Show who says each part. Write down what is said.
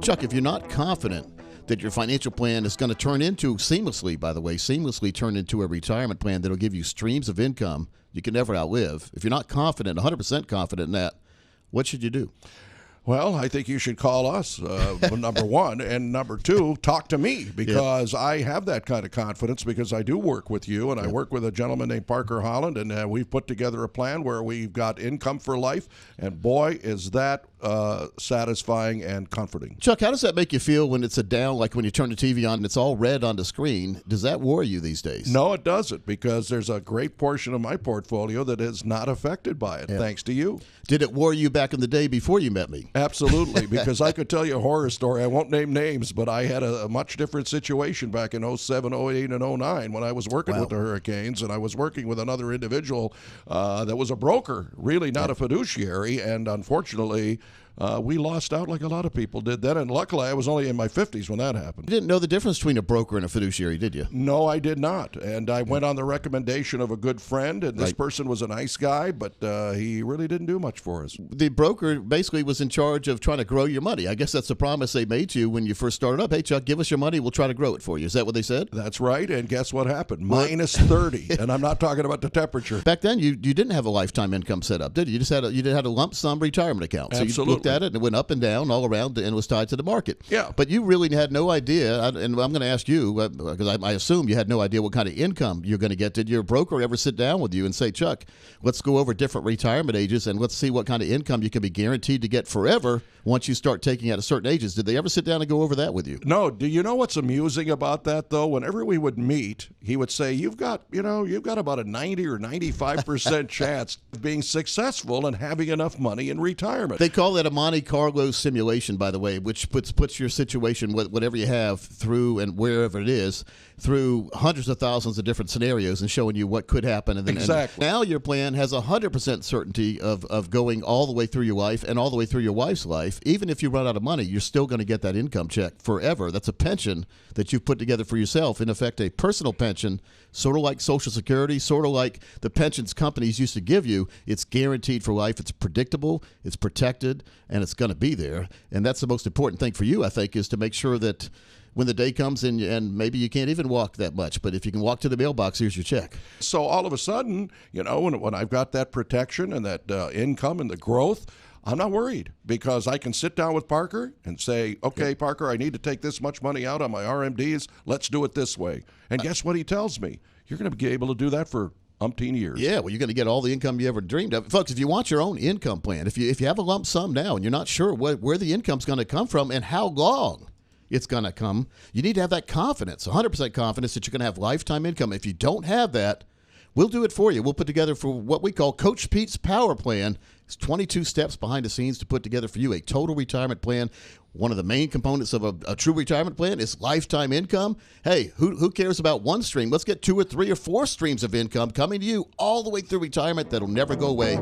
Speaker 1: Chuck, if you're not confident that your financial plan is going to turn into seamlessly turn into a retirement plan that'll give you streams of income you can never outlive, if you're not confident, 100% confident in that, what should you do?
Speaker 2: Well, I think you should call us, number one. And number two, talk to me, because I have that kind of confidence because I do work with you, and I work with a gentleman named Parker Holland, and we've put together a plan where we've got income for life. And boy, is that satisfying and comforting.
Speaker 1: Chuck, how does that make you feel when it's a down, like when you turn the TV on and it's all red on the screen? Does that worry you these days?
Speaker 2: No, it doesn't, because there's a great portion of my portfolio that is not affected by it, thanks to you.
Speaker 1: Did it worry you back in the day before you met me?
Speaker 2: Absolutely, because I could tell you a horror story. I won't name names, but I had a much different situation back in 07, 08, and 09 when I was working with the hurricanes, and I was working with another individual that was a broker, really not a fiduciary, and unfortunately, we lost out like a lot of people did then, and luckily I was only in my 50s when that happened.
Speaker 1: You didn't know the difference between a broker and a fiduciary, did you?
Speaker 2: No, I did not, and I went on the recommendation of a good friend, and this person was a nice guy, but he really didn't do much for us.
Speaker 1: The broker basically was in charge of trying to grow your money. I guess that's the promise they made to you when you first started up. Hey, Chuck, give us your money. We'll try to grow it for you. Is that what they said?
Speaker 2: That's right, and guess what happened? Minus 30, and I'm not talking about the temperature.
Speaker 1: Back then, you didn't have a lifetime income set up, did you? You just had a lump sum retirement account. So
Speaker 2: Absolutely.
Speaker 1: you looked at it, and it went up and down all around and was tied to the market.
Speaker 2: Yeah.
Speaker 1: But you really had no idea, and I'm going to ask you, because I assume you had no idea what kind of income you're going to get. Did your broker ever sit down with you and say, Chuck, let's go over different retirement ages and let's see what kind of income you can be guaranteed to get forever once you start taking out at certain ages? Did they ever sit down and go over that with you?
Speaker 2: No. Do you know what's amusing about that, though? Whenever we would meet, he would say, you've got about a 90 or 95% chance of being successful and having enough money in retirement.
Speaker 1: They call that a Monte Carlo simulation, by the way, which puts your situation, whatever you have, through and wherever it is, through hundreds of thousands of different scenarios and showing you what could happen. And then,
Speaker 2: exactly.
Speaker 1: And now your plan has 100% certainty of going all the way through your life and all the way through your wife's life. Even if you run out of money, you're still going to get that income check forever. That's a pension that you've put together for yourself. In effect, a personal pension, sort of like Social Security, sort of like the pensions companies used to give you. It's guaranteed for life. It's predictable. It's protected, and it's going to be there. And that's the most important thing for you, I think, is to make sure that when the day comes and maybe you can't even walk that much, but if you can walk to the mailbox, here's your check.
Speaker 2: So all of a sudden, when I've got that protection and that income and the growth, I'm not worried, because I can sit down with Parker and say, okay, Parker, I need to take this much money out on my RMDs. Let's do it this way. And guess what he tells me? You're going to be able to do that for umpteen years.
Speaker 1: Yeah, well, you're going to get all the income you ever dreamed of. Folks, if you want your own income plan, if you have a lump sum now and you're not sure where the income's going to come from and how long it's going to come, you need to have that confidence, 100% confidence that you're going to have lifetime income. If you don't have that, we'll do it for you. We'll put together for what we call Coach Pete's Power Plan. It's 22 steps behind the scenes to put together for you a total retirement plan. One of the main components of a true retirement plan is lifetime income. Hey, who cares about one stream? Let's get 2 or 3 or 4 streams of income coming to you all the way through retirement that'll never go away.